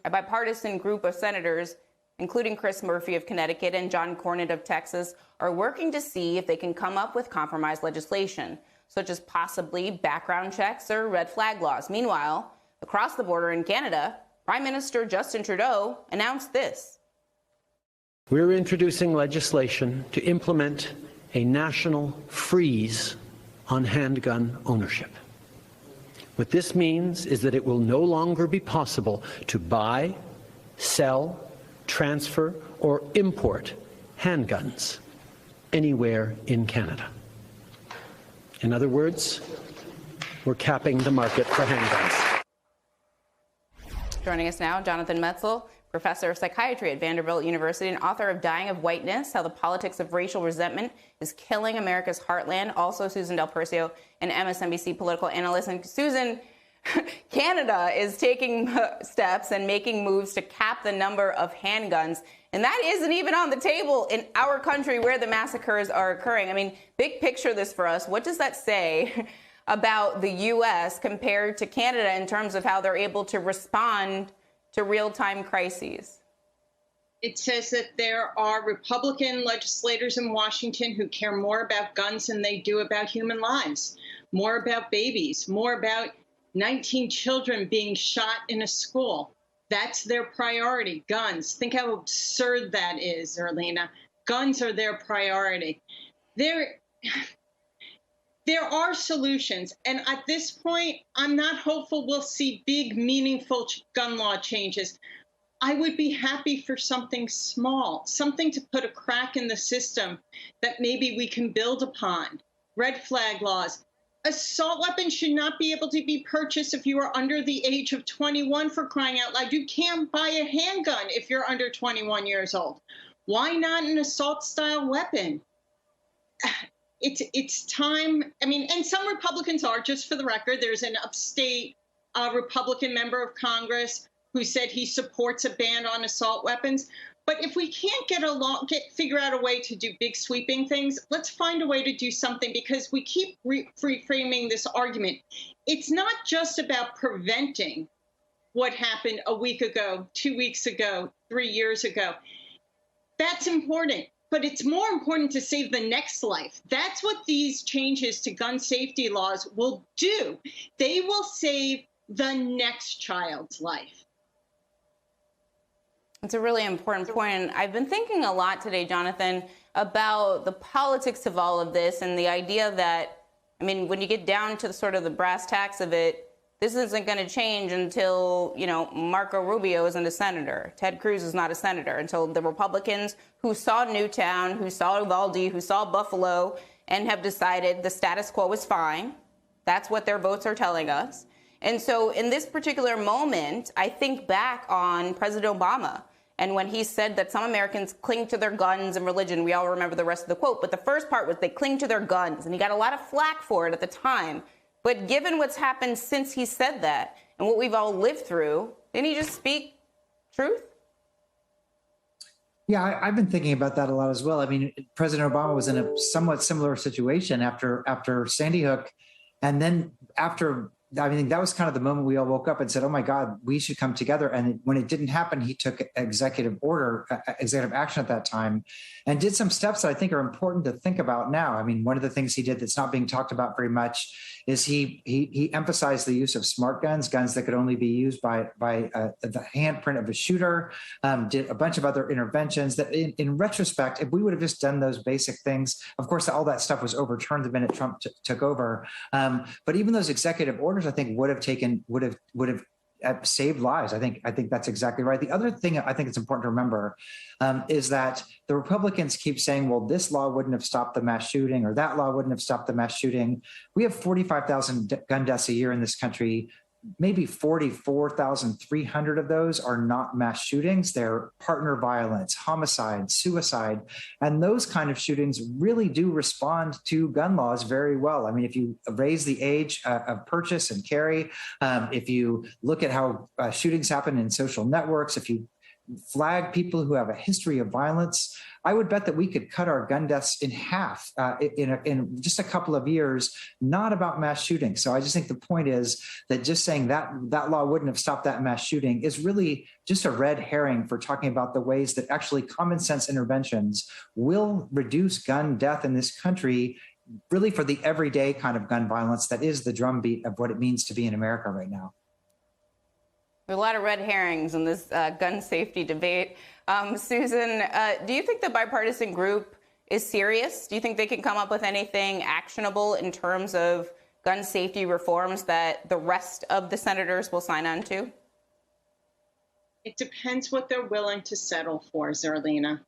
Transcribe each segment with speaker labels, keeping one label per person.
Speaker 1: A bipartisan group of senators, including Chris Murphy of Connecticut and John Cornyn of Texas, are working to see if they can come up with compromise legislation, such as possibly background checks or red flag laws. Meanwhile, across the border in Canada, Prime Minister Justin Trudeau announced this.
Speaker 2: We're introducing legislation to implement a national freeze on handgun ownership. What this means is that it will no longer be possible to buy, sell, transfer, or import handguns anywhere in Canada. In other words, we're capping the market for handguns.
Speaker 1: Joining us now, Jonathan Metzl, professor of psychiatry at Vanderbilt University and author of Dying of Whiteness, How the Politics of Racial Resentment is Killing America's Heartland. Also, Susan Del Percio, an MSNBC political analyst. And Susan, Canada is taking steps and making moves to cap the number of handguns. And that isn't even on the table in our country where the massacres are occurring. I mean, big picture this for us. What does that say about the U.S. compared to Canada in terms of how they're able to respond to real-time crises?
Speaker 3: It says that there are Republican legislators in Washington who care more about guns than they do about human lives, more about babies, more about 19 children being shot in a school. That's their priority, guns. Think how absurd that is, Erlina. Guns are their priority. There are solutions. And at this point, I'm not hopeful we'll see big, meaningful gun law changes. I would be happy for something small, something to put a crack in the system that maybe we can build upon. Red flag laws. Assault weapons should not be able to be purchased if you are under the age of 21, for crying out loud. You can't buy a handgun if you're under 21 years old. Why not an assault-style weapon? It's time. I mean, and some Republicans are, just for the record. There's an upstate Republican member of Congress who said he supports a ban on assault weapons. But if we can't figure out a way to do big sweeping things, let's find a way to do something, because we keep reframing this argument. It's not just about preventing what happened a week ago, 2 weeks ago, 3 years ago. That's important. But it's more important to save the next life. That's what these changes to gun safety laws will do. They will save the next child's life.
Speaker 1: It's a really important point. And I've been thinking a lot today, Jonathan, about the politics of all of this and the idea that, I mean, when you get down to the sort of the brass tacks of it, this isn't going to change until, Marco Rubio isn't a senator. Ted Cruz is not a senator, until the Republicans who saw Newtown, who saw Uvalde, who saw Buffalo, and have decided the status quo is fine. That's what their votes are telling us. And so in this particular moment, I think back on President Obama. And when he said that some Americans cling to their guns and religion, we all remember the rest of the quote. But the first part was they cling to their guns. And he got a lot of flack for it at the time. But given what's happened since he said that and what we've all lived through, didn't he just speak truth?
Speaker 4: Yeah, I've been thinking about that a lot as well. I mean, President Obama was in a somewhat similar situation after Sandy Hook. And then I think that was kind of the moment we all woke up and said, oh, my God, we should come together. And when it didn't happen, he took executive action at that time and did some steps that I think are important to think about now. I mean, one of the things he did that's not being talked about very much is he emphasized the use of smart guns that could only be used by the handprint of a shooter, did a bunch of other interventions that in retrospect, if we would have just done those basic things, of course, all that stuff was overturned the minute Trump took over. But even those executive orders, I think, would have saved lives. I think that's exactly right. The other thing I think it's important to remember is that the Republicans keep saying, well, this law wouldn't have stopped the mass shooting or that law wouldn't have stopped the mass shooting. We have 45,000 gun deaths a year in this country. Maybe 44,300 of those are not mass shootings. They're partner violence, homicide, suicide. And those kind of shootings really do respond to gun laws very well. I mean, if you raise the age of purchase and carry, if you look at how shootings happen in social networks, if you flag people who have a history of violence. I would bet that we could cut our gun deaths in half in just a couple of years, not about mass shooting. So I just think the point is that just saying that that law wouldn't have stopped that mass shooting is really just a red herring for talking about the ways that actually common sense interventions will reduce gun death in this country, really for the everyday kind of gun violence that is the drumbeat of what it means to be in America right now.
Speaker 1: There are a lot of red herrings in this gun safety debate. Susan, do you think the bipartisan group is serious? Do you think they can come up with anything actionable in terms of gun safety reforms that the rest of the senators will sign on to?
Speaker 3: It depends what they're willing to settle for, Zerlina.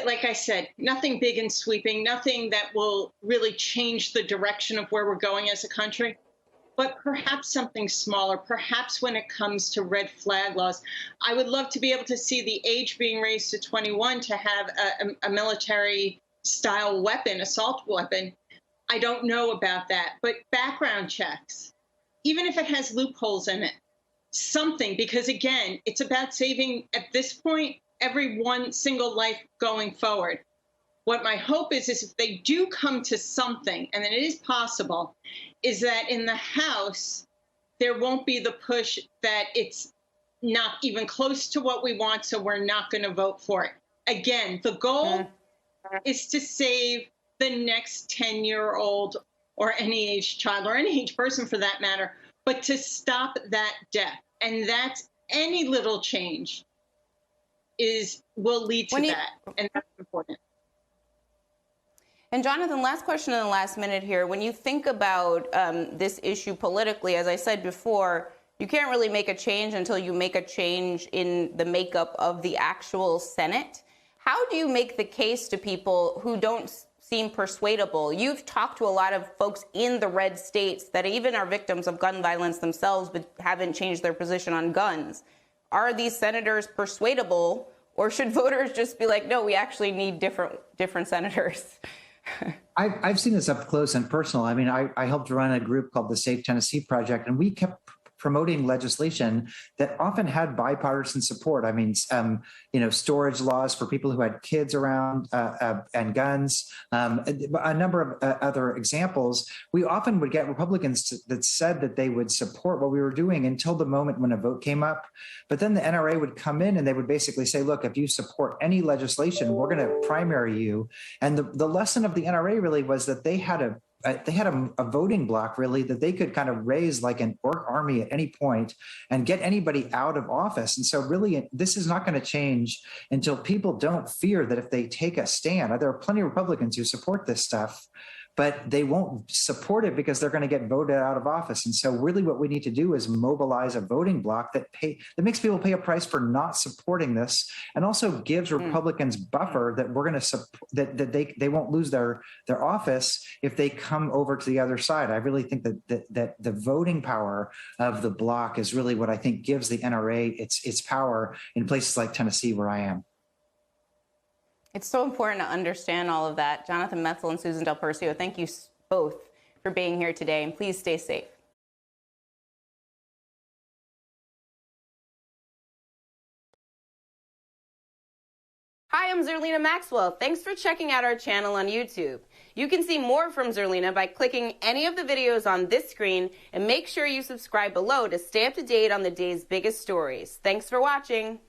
Speaker 3: Like I said, nothing big and sweeping, nothing that will really change the direction of where we're going as a country. But perhaps something smaller, perhaps when it comes to red flag laws. I would love to be able to see the age being raised to 21 to have a military-style weapon, assault weapon. I don't know about that. But background checks, even if it has loopholes in it, something, because again, it's about saving, at this point, every one single life going forward. What my hope is if they do come to something, and it is possible, is that in the House, there won't be the push that it's not even close to what we want, so we're not going to vote for it. Again, the goal is to save the next 10-year-old or any age child or any age person for that matter, but to stop that death. And that's any little change will lead to that, and that's important.
Speaker 1: And Jonathan, last question in the last minute here. When you think about this issue politically, as I said before, you can't really make a change until you make a change in the makeup of the actual Senate. How do you make the case to people who don't seem persuadable? You've talked to a lot of folks in the red states that even are victims of gun violence themselves, but haven't changed their position on guns. Are these senators persuadable, or should voters just be like, no, we actually need different senators?
Speaker 4: I've seen this up close and personal. I mean, I helped run a group called the Safe Tennessee Project, and we kept promoting legislation that often had bipartisan support. I mean, storage laws for people who had kids around and guns, a number of other examples. We often would get Republicans that said that they would support what we were doing until the moment when a vote came up. But then the NRA would come in and they would basically say, look, if you support any legislation, we're going to primary you. And the lesson of the NRA really was that they had a voting block, really, that they could kind of raise like an orc army at any point and get anybody out of office. And so really, this is not going to change until people don't fear that if they take a stand. There are plenty of Republicans who support this stuff, but they won't support it because they're going to get voted out of office. And so really what we need to do is mobilize a voting block that makes people pay a price for not supporting this, and also gives Republicans buffer that we're going to that they won't lose their office if they come over to the other side. I really think that the voting power of the block is really what I think gives the NRA its power in places like Tennessee, where I am.
Speaker 1: It's so important to understand all of that. Jonathan Metzl and Susan Del Percio, thank you both for being here today, and please stay safe. Hi, I'm Zerlina Maxwell. Thanks for checking out our channel on YouTube. You can see more from Zerlina by clicking any of the videos on this screen, and make sure you subscribe below to stay up to date on the day's biggest stories. Thanks for watching.